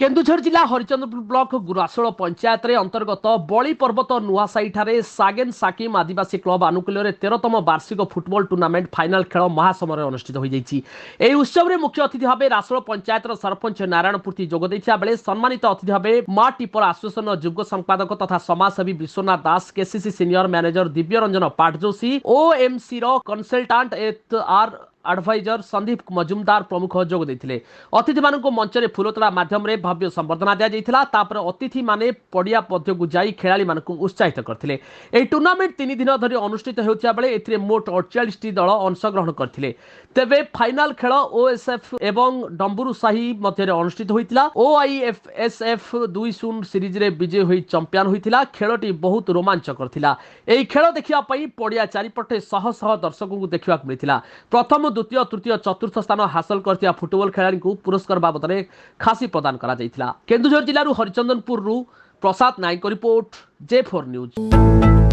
केन्दुझर जिला हरिचंद्रपुर ब्लॉक गुरासोल पंचायत रे अंतर्गत बली पर्वत नुआसाई ठारे सागेन साकिम आदिवासी क्लब आनुकूल्य 13तम वार्षिक फुटबॉल टूर्नामेंट फाइनाल खेल महासमर अनुष्ठित हो जाइछि। एही उत्सव रे मुख्य अतिथि भाबे रासोल पंचायत सरपंच नारायणपूर्ति जोग दैथिया बेले सम्मानित अतिथि भाबे मा टिपर एसोसिएशन जुग्म संपादक तथा समाजसेवी विश्वनाथ दास, KCC senior manager Divya Ranjan पाटजोशी, OMC रो कंसल्टेंट एथ आर एडवाइजर संदीप मजुमदार प्रमुख जोग देथिले। अतिथि मानक मंच रे फुलतोड़ा माध्यम रे भव्य संबर्धना दिया जाइथिला। तापर अतिथि माने पडिया पध्यकु जाई खेलाड़ी मानक उत्साहित करथिले। एही टूर्नामेंट 3 दिन धरि अनुष्ठित हेउथिया बेले एथिरे मोट 48 टी दल अंशग्रहण करथिले। तेबे फाइनल खेल ओएसएफ एवं डंबुरु साही मध्य रे अनुष्ठित होइतिला। ओआईएफएसएफ 2-0 सीरीज रे विजय होई चैंपियन होइतिला। खेलटी बहुत रोमांचकर थिला। एही खेल देखिया पई पडिया चारिपटे शह शह दर्शकଙ୍କୁ देखिବାକୁ मिलिथिला। प्रथम द्वितीय तृतीय चतुर्थ स्थान हासिल करथिया फुटबॉल खेलाड़ी को पुरस्कार बाबद खासी प्रदान करा जाइथिला। केन्दुझर जिल्लारू हरिचंदनपुर प्रसाद नायक रिपोर्ट J4 न्यूज।